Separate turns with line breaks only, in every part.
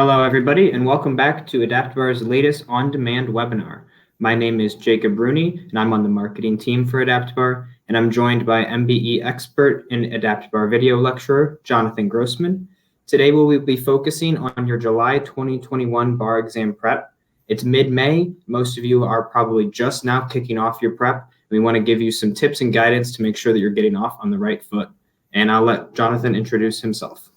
Hello, everybody, and welcome back to AdaptiBar's latest on-demand webinar. My name is Jacob Rooney, and I'm on the marketing team for AdaptiBar, and I'm joined by MBE expert and AdaptiBar video lecturer, Jonathan Grossman. Today, we will be focusing on your July 2021 bar exam prep. It's mid-May. Most of you are probably just now kicking off your prep. We want to give you some tips and guidance to make sure that you're getting off on the right foot. And I'll let Jonathan introduce himself.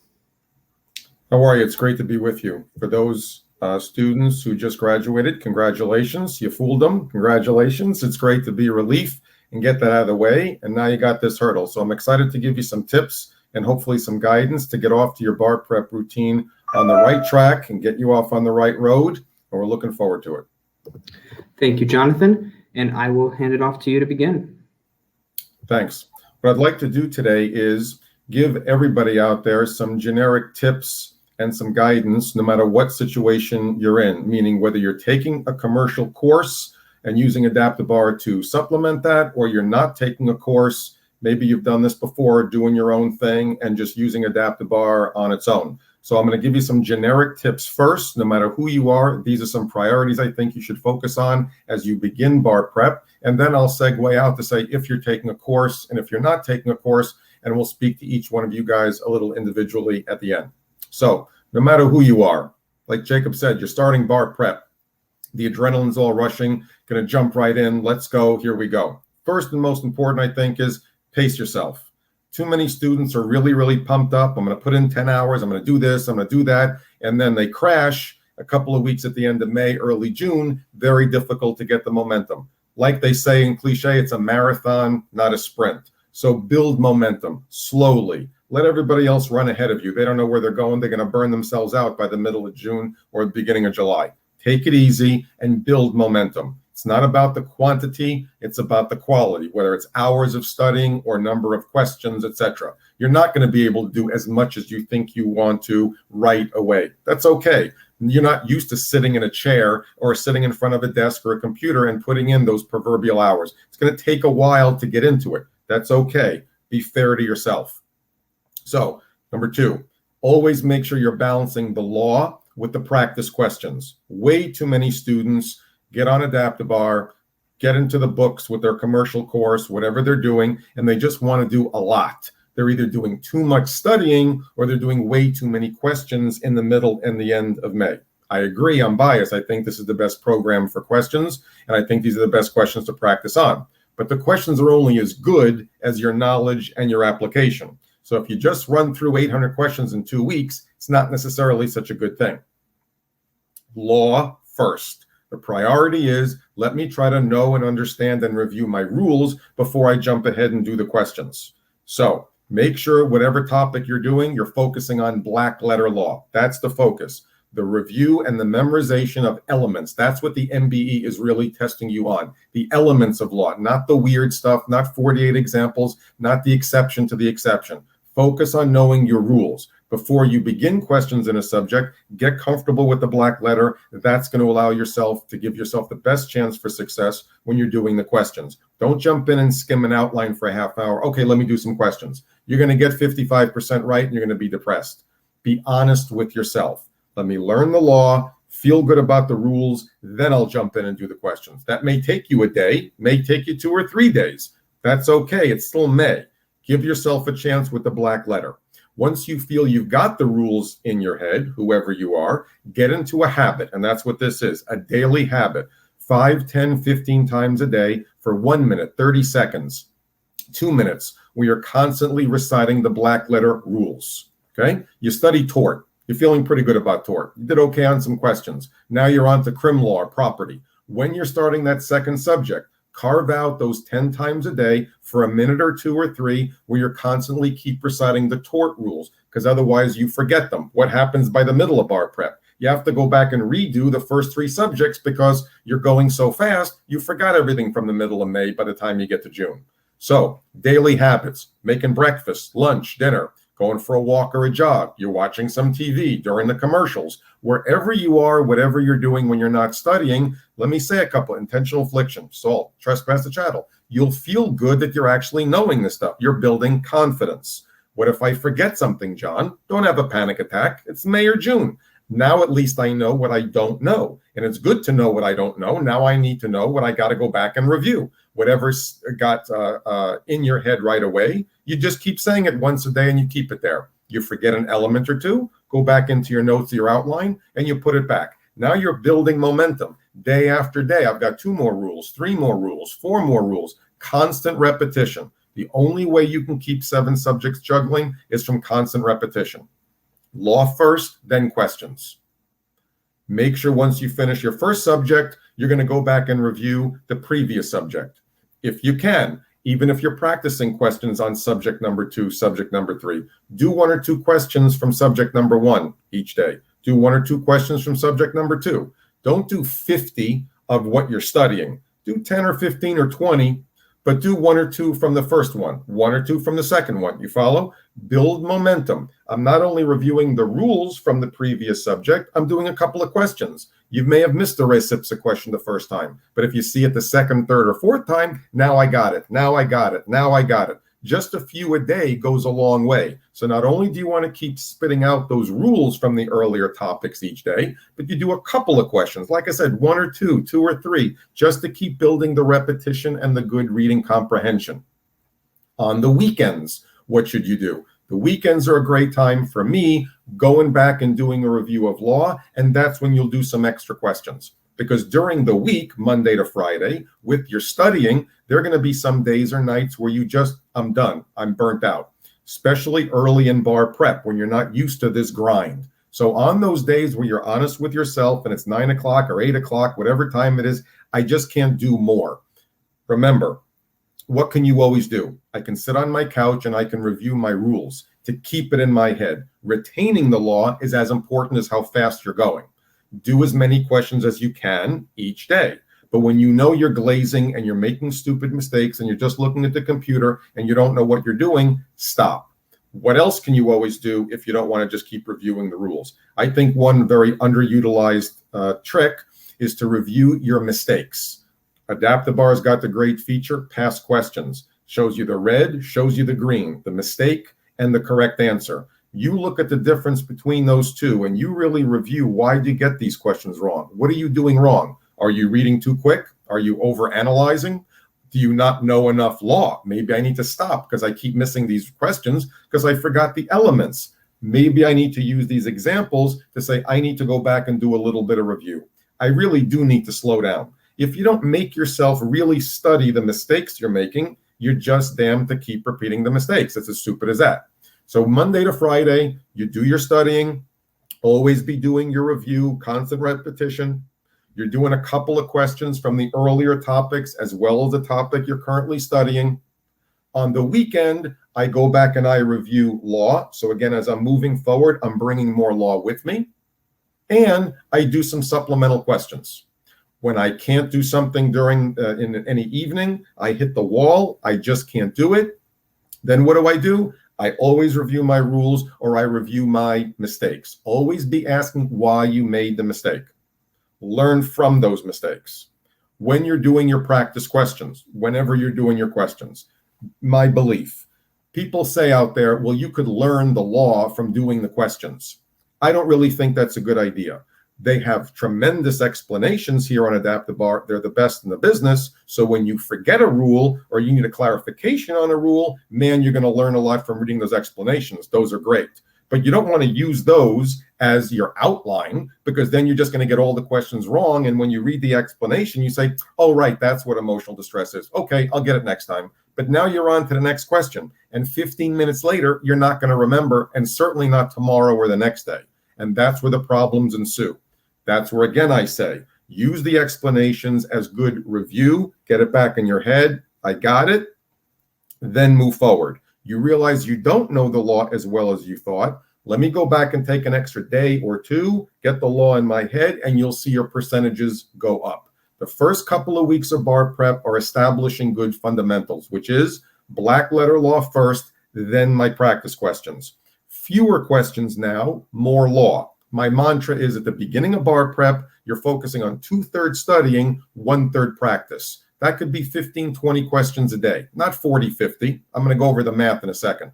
How are you? It's great to be with you. For those students who just graduated, congratulations. You fooled them. Congratulations. It's great to be a relief and get that out of the way. And now you got this hurdle. So I'm excited to give you some tips and hopefully some guidance to get off to your bar prep routine on the right track and get you off on the right road. And we're looking forward to it.
Thank you, Jonathan. And I will hand it off to you to begin.
Thanks. What I'd like to do today is give everybody out there some generic tips and some guidance, no matter what situation you're in, meaning whether you're taking a commercial course and using AdaptiBar to supplement that, or you're not taking a course, maybe you've done this before, doing your own thing and just using AdaptiBar on its own. So I'm going to give you some generic tips first, no matter who you are. These are some priorities I think you should focus on as you begin bar prep. And then I'll segue out to say if you're taking a course and if you're not taking a course, and we'll speak to each one of you guys a little individually at the end. So no matter who you are, like Jacob said, you're starting bar prep. The adrenaline's all rushing, going to jump right in. Let's go. Here we go. First and most important, I think, is pace yourself. Too many students are really, really pumped up. I'm going to put in 10 hours. I'm going to do this. I'm going to do that. And then they crash a couple of weeks at the end of May, early June. Very difficult to get the momentum. Like they say in cliche, it's a marathon, not a sprint. So build momentum slowly. Let everybody else run ahead of you. They don't know where they're going. They're going to burn themselves out by the middle of June or the beginning of July. Take it easy and build momentum. It's not about the quantity. It's about the quality, whether it's hours of studying or number of questions, etc. You're not going to be able to do as much as you think you want to right away. That's okay. You're not used to sitting in a chair or sitting in front of a desk or a computer and putting in those proverbial hours. It's going to take a while to get into it. That's okay. Be fair to yourself. So, number 2, always make sure you're balancing the law with the practice questions. Way too many students get on AdaptiBar, get into the books with their commercial course, whatever they're doing, and they just want to do a lot. They're either doing too much studying or they're doing way too many questions in the middle and the end of May. I agree, I'm biased. I think this is the best program for questions, and I think these are the best questions to practice on. But the questions are only as good as your knowledge and your application. So if you just run through 800 questions in 2 weeks, it's not necessarily such a good thing. Law first. The priority is, let me try to know and understand and review my rules before I jump ahead and do the questions. So make sure whatever topic you're doing, you're focusing on black letter law. That's the focus. The review and the memorization of elements. That's what the MBE is really testing you on. The elements of law, not the weird stuff, not 48 examples, not the exception to the exception. Focus on knowing your rules. Before you begin questions in a subject, get comfortable with the black letter. That's going to allow yourself to give yourself the best chance for success when you're doing the questions. Don't jump in and skim an outline for a half hour. Okay, let me do some questions. You're going to get 55% right and you're going to be depressed. Be honest with yourself. Let me learn the law, feel good about the rules, then I'll jump in and do the questions. That may take you a day, may take you 2 or 3 days. That's okay. It's still May. Give yourself a chance with the black letter. Once you feel you've got the rules in your head, whoever you are, get into a habit. And that's what this is, a daily habit. 5, 10, 15 times a day for 1 minute, 30 seconds, 2 minutes, where you're constantly reciting the black letter rules. Okay? You study tort. You're feeling pretty good about tort. You did okay on some questions. Now you're on to crim law or property. When you're starting that second subject, carve out those 10 times a day for a minute or 2 or 3 where you're constantly keep reciting the tort rules, because otherwise you forget them. What happens by the middle of bar prep? You have to go back and redo the first 3 subjects because you're going so fast, you forgot everything from the middle of May by the time you get to June. So daily habits, making breakfast, lunch, dinner, going for a walk or a jog, you're watching some TV during the commercials, wherever you are, whatever you're doing when you're not studying, let me say a couple: intentional infliction, assault, trespass to chattel. You'll feel good that you're actually knowing this stuff. You're building confidence. What if I forget something, John? Don't have a panic attack. It's May or June. Now at least I know what I don't know. And it's good to know what I don't know. Now I need to know what I got to go back and review. Whatever's got in your head right away, you just keep saying it once a day and you keep it there. You forget an element or two, go back into your notes, your outline, and you put it back. Now you're building momentum. Day after day, I've got 2 more rules, 3 more rules, 4 more rules, constant repetition. The only way you can keep 7 subjects juggling is from constant repetition. Law first, then questions. Make sure once you finish your first subject, you're going to go back and review the previous subject. If you can, even if you're practicing questions on subject number 2, subject number 3, do 1 or 2 questions from subject number 1 each day. Do 1 or 2 questions from subject number 2. Don't do 50 of what you're studying. Do 10 or 15 or 20, but do 1 or 2 from the first one, 1 or 2 from the second one. You follow? Build momentum. I'm not only reviewing the rules from the previous subject, I'm doing a couple of questions. You may have missed a res ipsa question the first time, but if you see it the second, third, or fourth time, now I got it. Now I got it. Now I got it. Just a few a day goes a long way. So not only do you want to keep spitting out those rules from the earlier topics each day, but you do a couple of questions. Like I said, 1 or 2, 2 or 3, just to keep building the repetition and the good reading comprehension. On the weekends, what should you do? The weekends are a great time for me going back and doing a review of law, and that's when you'll do some extra questions. Because during the week, Monday to Friday, with your studying, there are going to be some days or nights where you just, I'm done, I'm burnt out, especially early in bar prep when you're not used to this grind. So on those days where you're honest with yourself and it's 9 o'clock or 8 o'clock, whatever time it is, I just can't do more. Remember, what can you always do? I can sit on my couch and I can review my rules to keep it in my head. Retaining the law is as important as how fast you're going. Do as many questions as you can each day. But when you know you're glazing and you're making stupid mistakes and you're just looking at the computer and you don't know what you're doing, stop. What else can you always do if you don't want to just keep reviewing the rules? I think one very underutilized trick is to review your mistakes. AdaptiBar's got the great feature, past questions. Shows you the red, shows you the green, the mistake and the correct answer. You look at the difference between those two and you really review, why do you get these questions wrong? What are you doing wrong? Are you reading too quick? Are you overanalyzing? Do you not know enough law? Maybe I need to stop because I keep missing these questions because I forgot the elements. Maybe I need to use these examples to say I need to go back and do a little bit of review. I really do need to slow down. If you don't make yourself really study the mistakes you're making, you're just damned to keep repeating the mistakes. It's as stupid as that. So Monday to Friday, you do your studying, always be doing your review, constant repetition. You're doing a couple of questions from the earlier topics as well as the topic you're currently studying. On the weekend, I go back and I review law. So again, as I'm moving forward, I'm bringing more law with me. And I do some supplemental questions. When I can't do something during in any evening, I hit the wall. I just can't do it. Then what do? I always review my rules or I review my mistakes. Always be asking why you made the mistake. Learn from those mistakes. When you're doing your practice questions, whenever you're doing your questions, my belief, people say out there, well, you could learn the law from doing the questions. I don't really think that's a good idea. They have tremendous explanations here on AdaptiBar. They're the best in the business. So when you forget a rule or you need a clarification on a rule, man, you're going to learn a lot from reading those explanations. Those are great. But you don't want to use those as your outline because then you're just going to get all the questions wrong. And when you read the explanation, you say, oh, right, that's what emotional distress is. Okay, I'll get it next time. But now you're on to the next question. And 15 minutes later, you're not going to remember, and certainly not tomorrow or the next day. And that's where the problems ensue. That's where, again, I say, use the explanations as good review, get it back in your head. I got it. Then move forward. You realize you don't know the law as well as you thought. Let me go back and take an extra day or two, get the law in my head, and you'll see your percentages go up. The first couple of weeks of bar prep are establishing good fundamentals, which is black letter law first, then my practice questions. Fewer questions now, more law. My mantra is at the beginning of bar prep, you're focusing on 2/3 studying, 1/3 practice. That could be 15, 20 questions a day, not 40, 50. I'm going to go over the math in a second.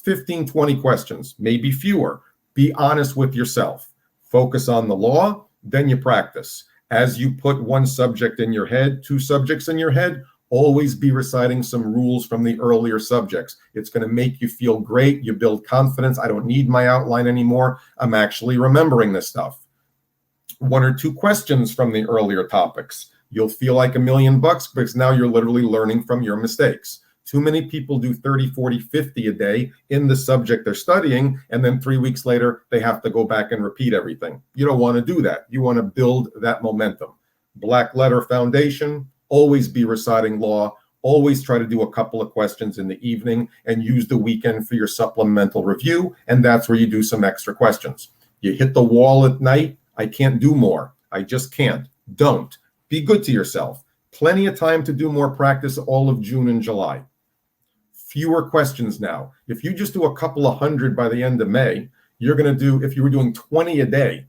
15, 20 questions, maybe fewer. Be honest with yourself. Focus on the law, then you practice. As you put one subject in your head, two subjects in your head, always be reciting some rules from the earlier subjects. It's going to make you feel great. You build confidence. I don't need my outline anymore. I'm actually remembering this stuff. One or two questions from the earlier topics. You'll feel like $1,000,000 because now you're literally learning from your mistakes. Too many people do 30, 40, 50 a day in the subject they're studying, and then 3 weeks later, they have to go back and repeat everything. You don't want to do that. You want to build that momentum. Black letter foundation, always be reciting law, always try to do a couple of questions in the evening and use the weekend for your supplemental review, and that's where you do some extra questions. You hit the wall at night, I can't do more. I just can't. Don't. Be good to yourself. Plenty of time to do more practice all of June and July. Fewer questions now. If you just do a couple of hundred by the end of May, you're going to do, if you were doing 20 a day,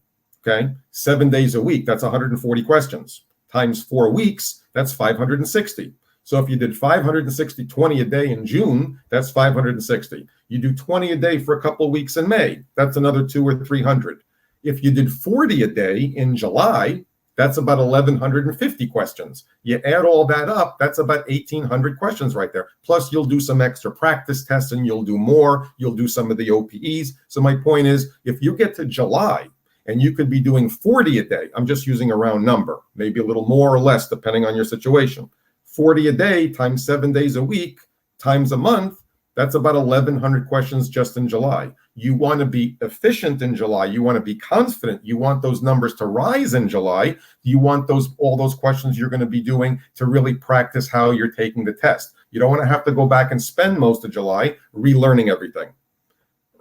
okay, 7 days a week, that's 140 questions. Times 4 weeks, that's 560. So if you did 560, 20 a day in June, that's 560. You do 20 a day for a couple of weeks in May, that's another 200 or 300. If you did 40 a day in July, that's about 1,150 questions. You add all that up, that's about 1,800 questions right there. Plus, you'll do some extra practice tests and you'll do more. You'll do some of the OPEs. So my point is, if you get to July and you could be doing 40 a day, I'm just using a round number, maybe a little more or less depending on your situation. 40 a day times 7 days a week times a month, that's about 1,100 questions just in July. You want to be efficient in July. You want to be confident. You want those numbers to rise in July. You want all those questions you're going to be doing to really practice how you're taking the test. You don't want to have to go back and spend most of July relearning everything.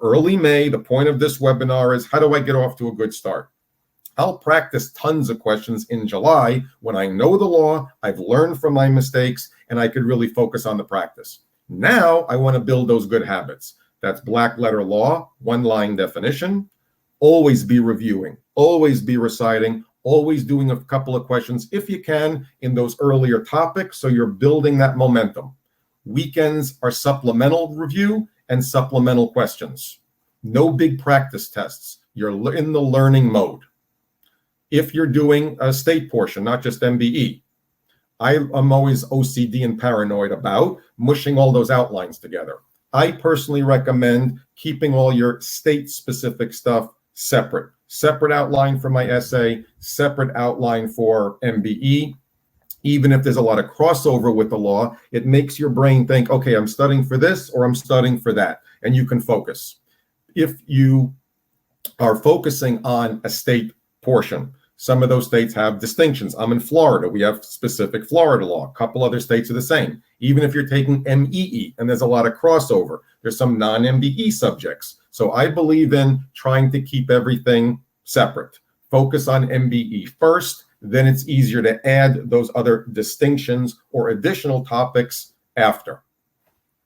Early May, the point of this webinar is, how do I get off to a good start? I'll practice tons of questions in July when I know the law, I've learned from my mistakes, and I could really focus on the practice. Now I want to build those good habits. That's black letter law, one-line definition. Always be reviewing, always be reciting, always doing a couple of questions if you can in those earlier topics, so you're building that momentum. Weekends are supplemental review and supplemental questions. No big practice tests. You're in the learning mode. If you're doing a state portion, not just MBE, I'm always OCD and paranoid about mushing all those outlines together. I personally recommend keeping all your state-specific stuff separate. Separate outline for my essay, separate outline for MBE. Even if there's a lot of crossover with the law, it makes your brain think, okay, I'm studying for this or I'm studying for that, and you can focus. If you are focusing on a state portion, some of those states have distinctions. I'm in Florida. We have specific Florida law. A couple other states are the same. Even if you're taking MEE, and there's a lot of crossover, there's some non-MBE subjects. So I believe in trying to keep everything separate. Focus on MBE first, then it's easier to add those other distinctions or additional topics after.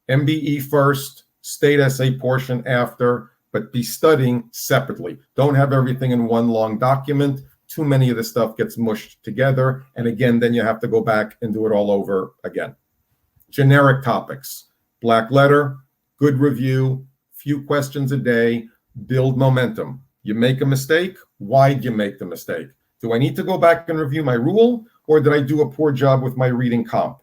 MBE first, state essay portion after, but be studying separately. Don't have everything in one long document. Too many of the stuff gets mushed together. And again, then you have to go back and do it all over again. Generic topics, black letter, good review, few questions a day, build momentum. You make a mistake, why'd you make the mistake? Do I need to go back and review my rule, or did I do a poor job with my reading comp?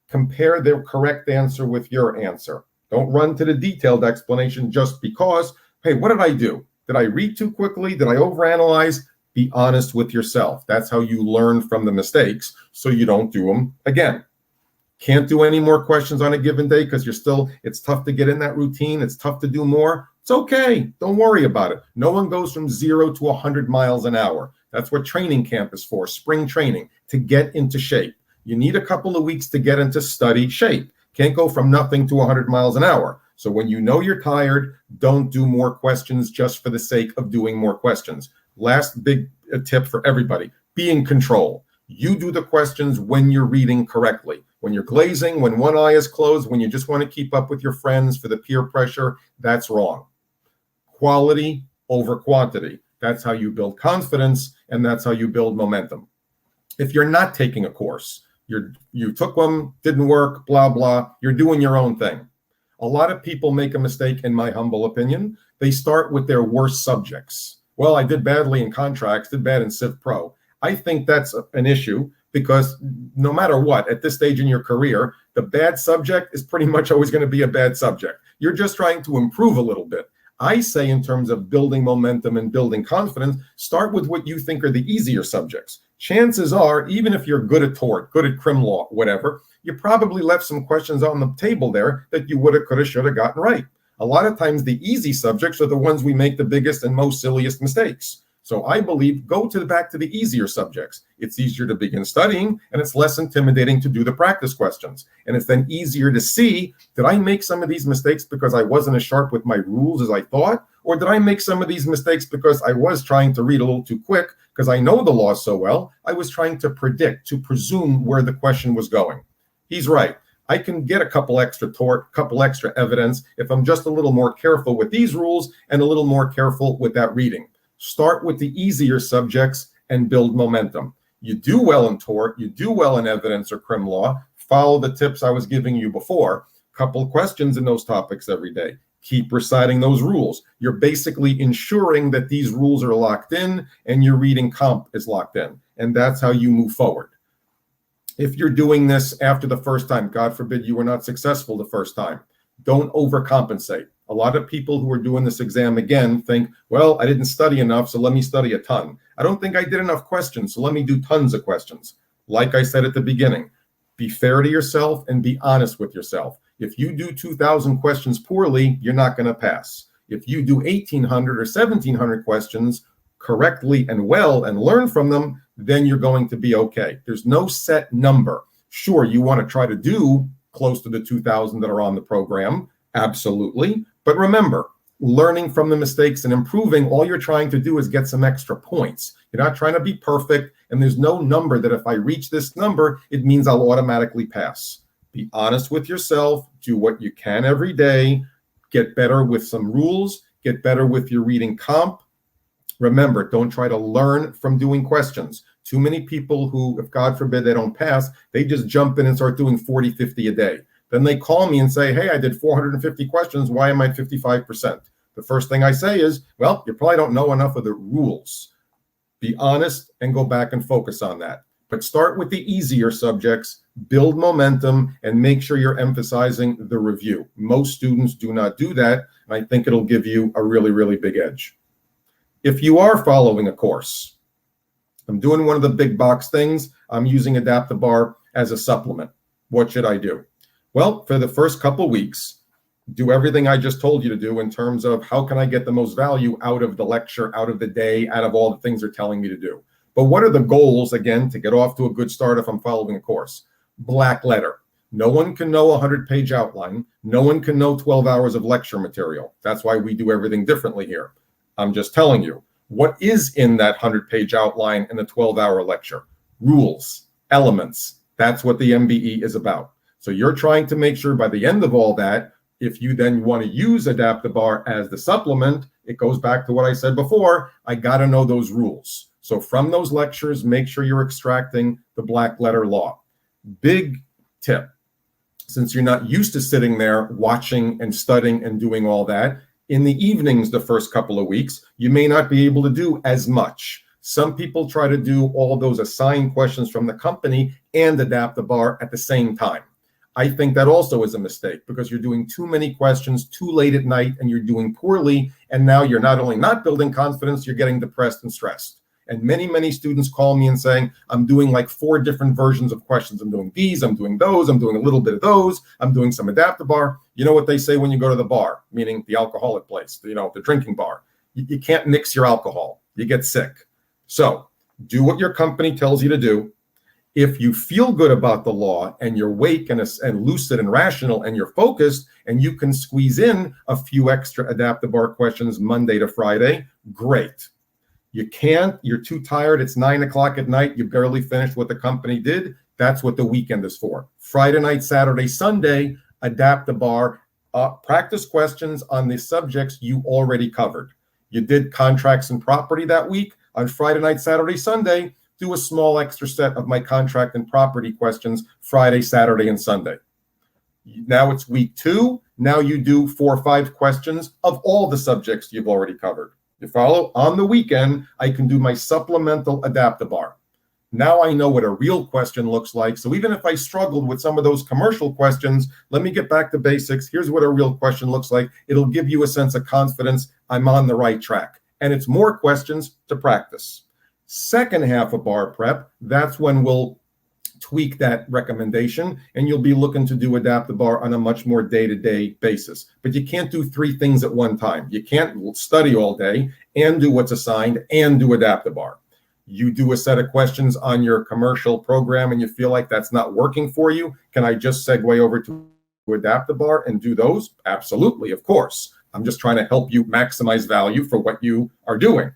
Compare the correct answer with your answer. Don't run to the detailed explanation just because, hey, what did I do? Did I read too quickly? Did I overanalyze? Be honest with yourself. That's how you learn from the mistakes, so you don't do them again. Can't do any more questions on a given day because it's tough to get in that routine. It's tough to do more. It's okay. Don't worry about it. No one goes from 0 to 100 miles an hour. That's what training camp is for, spring training, to get into shape. You need a couple of weeks to get into study shape. Can't go from nothing to 100 miles an hour. So when you know you're tired, don't do more questions just for the sake of doing more questions. Last big tip for everybody, be in control. You do the questions when you're reading correctly. When you're glazing, when one eye is closed, when you just want to keep up with your friends for the peer pressure, that's wrong. Quality over quantity. That's how you build confidence, and that's how you build momentum. If you're not taking a course, you took one, didn't work, blah, blah, you're doing your own thing. A lot of people make a mistake, in my humble opinion. They start with their worst subjects. Well, I did badly in contracts, did bad in Civ Pro. I think that's an issue because no matter what, at this stage in your career, the bad subject is pretty much always going to be a bad subject. You're just trying to improve a little bit. I say in terms of building momentum and building confidence, start with what you think are the easier subjects. Chances are, even if you're good at tort, good at crim law, whatever, you probably left some questions on the table there that you would have, could have, should have gotten right. A lot of times the easy subjects are the ones we make the biggest and most silliest mistakes. So I believe go back to the easier subjects. It's easier to begin studying, and it's less intimidating to do the practice questions. And it's then easier to see, did I make some of these mistakes because I wasn't as sharp with my rules as I thought? Or did I make some of these mistakes because I was trying to read a little too quick because I know the law so well? I was trying to predict, to presume where the question was going. He's right. I can get a couple extra evidence if I'm just a little more careful with these rules and a little more careful with that reading. Start with the easier subjects and build momentum. You do well in tort, you do well in evidence or crim law, follow the tips I was giving you before. Couple questions in those topics every day. Keep reciting those rules. You're basically ensuring that these rules are locked in and your reading comp is locked in. And that's how you move forward. If you're doing this after the first time, God forbid you were not successful the first time, don't overcompensate. A lot of people who are doing this exam again think, well, I didn't study enough, so let me study a ton. I don't think I did enough questions, so let me do tons of questions. Like I said at the beginning, be fair to yourself and be honest with yourself. If you do 2,000 questions poorly, you're not going to pass. If you do 1,800 or 1,700 questions correctly and well and learn from them, then you're going to be okay. There's no set number. Sure, you want to try to do close to the 2,000 that are on the program, absolutely. But remember, learning from the mistakes and improving, all you're trying to do is get some extra points. You're not trying to be perfect, and there's no number that if I reach this number, it means I'll automatically pass. Be honest with yourself, do what you can every day, get better with some rules, get better with your reading comp. Remember, don't try to learn from doing questions. Too many people who, if God forbid they don't pass, they just jump in and start doing 40, 50 a day. Then they call me and say, hey, I did 450 questions. Why am I at 55%? The first thing I say is, well, you probably don't know enough of the rules. Be honest and go back and focus on that. But start with the easier subjects, build momentum, and make sure you're emphasizing the review. Most students do not do that, and I think it'll give you a really, really big edge. If you are following a course, I'm doing one of the big box things. I'm using AdaptiBar as a supplement. What should I do? Well, for the first couple weeks, do everything I just told you to do in terms of how can I get the most value out of the lecture, out of the day, out of all the things they're telling me to do. But what are the goals, again, to get off to a good start if I'm following a course? Black letter. No one can know a 100-page outline. No one can know 12 hours of lecture material. That's why we do everything differently here. I'm just telling you, what is in that 100-page outline in the 12-hour lecture? Rules, elements. That's what the MBE is about. So you're trying to make sure by the end of all that, if you then want to use AdaptiBar as the supplement, it goes back to what I said before, I got to know those rules. So from those lectures, make sure you're extracting the black letter law. Big tip, since you're not used to sitting there watching and studying and doing all that, in the evenings the first couple of weeks, you may not be able to do as much. Some people try to do all those assigned questions from the company and AdaptiBar at the same time. I think that also is a mistake because you're doing too many questions too late at night and you're doing poorly. And now you're not only not building confidence, you're getting depressed and stressed. And many, many students call me and saying, I'm doing like 4 different versions of questions. I'm doing these, I'm doing those, I'm doing a little bit of those, I'm doing some AdaptiBar. You know what they say when you go to the bar, meaning the alcoholic place, the drinking bar. You can't mix your alcohol. You get sick. So do what your company tells you to do. If you feel good about the law and you're awake and lucid and rational and you're focused and you can squeeze in a few extra AdaptiBar questions Monday to Friday, great. You can't, you're too tired, it's 9 o'clock at night, you barely finished what the company did, that's what the weekend is for. Friday night, Saturday, Sunday, AdaptiBar, practice questions on the subjects you already covered. You did contracts and property that week. On Friday night, Saturday, Sunday, do a small extra set of my contract and property questions Friday, Saturday, and Sunday. Now it's week 2. Now you do 4 or 5 questions of all the subjects you've already covered. You follow? On the weekend, I can do my supplemental AdaptiBar. Now I know what a real question looks like. So even if I struggled with some of those commercial questions, let me get back to basics. Here's what a real question looks like. It'll give you a sense of confidence. I'm on the right track. And it's more questions to practice. Second half of bar prep, that's when we'll tweak that recommendation, and you'll be looking to do AdaptiBar on a much more day-to-day basis. But you can't do three things at one time. You can't study all day and do what's assigned and do AdaptiBar. You do a set of questions on your commercial program and you feel like that's not working for you. Can I just segue over to AdaptiBar and do those? Absolutely, of course. I'm just trying to help you maximize value for what you are doing.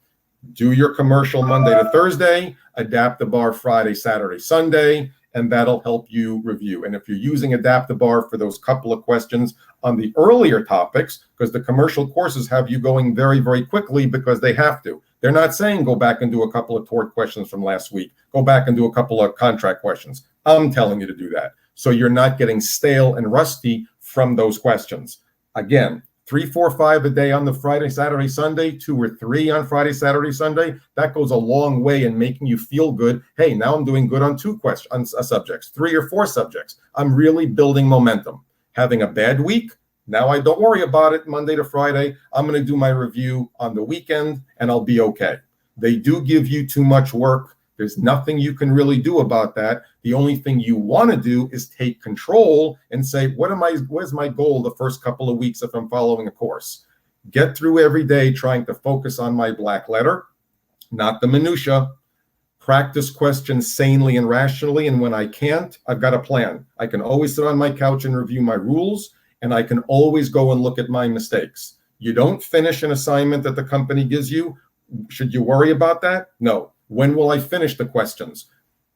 Do your commercial Monday to Thursday, AdaptiBar Friday, Saturday, Sunday, and that'll help you review. And if you're using AdaptiBar for those couple of questions on the earlier topics, because the commercial courses have you going very, very quickly because they have to. They're not saying go back and do a couple of tort questions from last week. Go back and do a couple of contract questions. I'm telling you to do that. So you're not getting stale and rusty from those questions. Again, 3, 4, 5 a day on the Friday, Saturday, Sunday, 2 or 3 on Friday, Saturday, Sunday. That goes a long way in making you feel good. Hey, now I'm doing good on 2 questions, subjects, 3 or 4 subjects. I'm really building momentum. Having a bad week, now I don't worry about it Monday to Friday. I'm going to do my review on the weekend and I'll be okay. They do give you too much work. There's nothing you can really do about that. The only thing you want to do is take control and say, what's my goal the first couple of weeks if I'm following a course? Get through every day trying to focus on my black letter, not the minutia. Practice questions sanely and rationally. And when I can't, I've got a plan. I can always sit on my couch and review my rules, and I can always go and look at my mistakes. You don't finish an assignment that the company gives you. Should you worry about that? No. When will I finish the questions?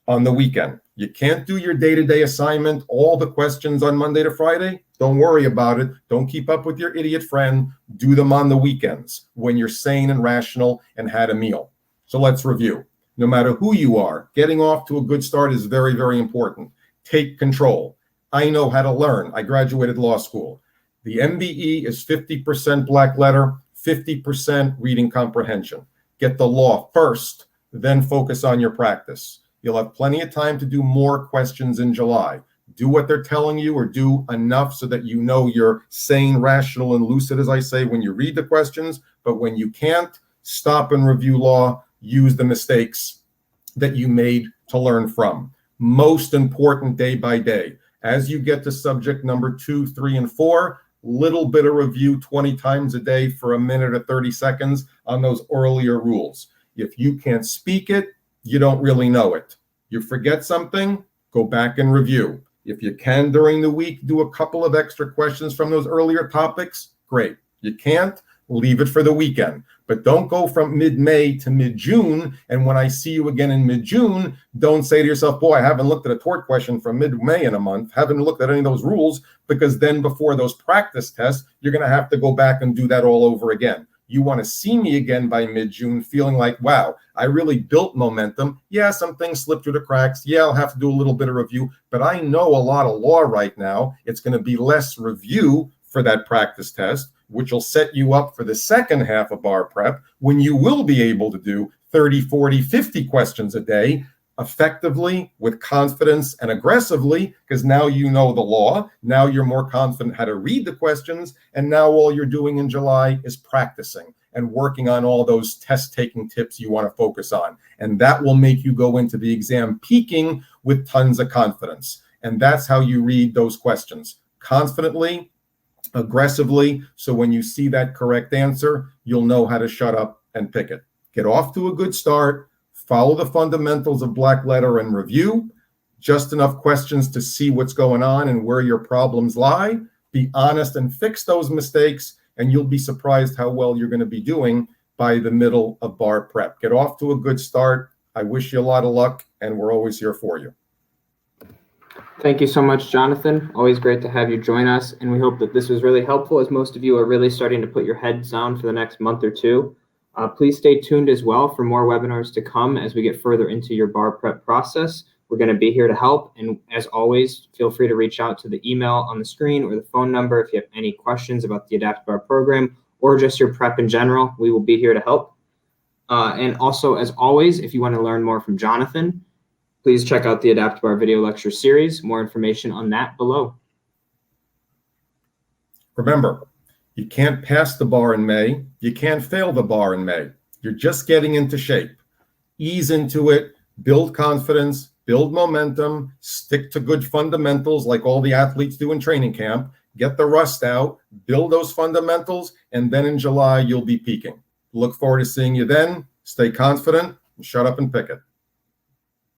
On the weekend. You can't do your day-to-day assignment, all the questions on Monday to Friday. Don't worry about it. Don't keep up with your idiot friend. Do them on the weekends when you're sane and rational and had a meal. So let's review. No matter who you are, getting off to a good start is very, very important. Take control. I know how to learn. I graduated law school. The MBE is 50% black letter, 50% reading comprehension. Get the law first, then focus on your practice. You'll have plenty of time to do more questions in July. Do what they're telling you or do enough so that you know you're sane, rational, and lucid, as I say, when you read the questions. But when you can't, stop and review law. Use the mistakes that you made to learn from. Most important, day by day. As you get to subject number 2, 3, and 4, little bit of review 20 times a day for a minute or 30 seconds on those earlier rules. If you can't speak it, you don't really know it. You forget something, go back and review. If you can during the week, do a couple of extra questions from those earlier topics, great. You can't, leave it for the weekend. But don't go from mid-May to mid-June, and when I see you again in mid-June, don't say to yourself, boy, I haven't looked at a tort question from mid-May in a month, haven't looked at any of those rules, because then before those practice tests, you're going to have to go back and do that all over again. You want to see me again by mid-June feeling like, wow, I really built momentum. Yeah, some things slipped through the cracks. Yeah, I'll have to do a little bit of review, but I know a lot of law right now. It's going to be less review for that practice test, which will set you up for the second half of bar prep when you will be able to do 30, 40, 50 questions a day effectively, with confidence and aggressively, because now you know the law. Now you're more confident how to read the questions. And now all you're doing in July is practicing and working on all those test-taking tips you want to focus on. And that will make you go into the exam peaking with tons of confidence. And that's how you read those questions. Confidently, aggressively, so when you see that correct answer, you'll know how to shut up and pick it. Get off to a good start. Follow the fundamentals of black letter and review. Just enough questions to see what's going on and where your problems lie. Be honest and fix those mistakes, and you'll be surprised how well you're going to be doing by the middle of bar prep. Get off to a good start. I wish you a lot of luck, and we're always here for you.
Thank you so much, Jonathan. Always great to have you join us, and we hope that this was really helpful, as most of you are really starting to put your heads down for the next month or two. Please stay tuned as well for more webinars to come as we get further into your bar prep process. We're going to be here to help, and as always, feel free to reach out to the email on the screen or the phone number if you have any questions about the AdaptiBar program or just your prep in general, we will be here to help. And also, as always, if you want to learn more from Jonathan, please check out the AdaptiBar video lecture series. More information on that below.
Remember, you can't pass the bar in May. You can't fail the bar in May. You're just getting into shape. Ease into it, build confidence, build momentum, stick to good fundamentals like all the athletes do in training camp, get the rust out, build those fundamentals, and then in July, you'll be peaking. Look forward to seeing you then. Stay confident, shut up and pick it.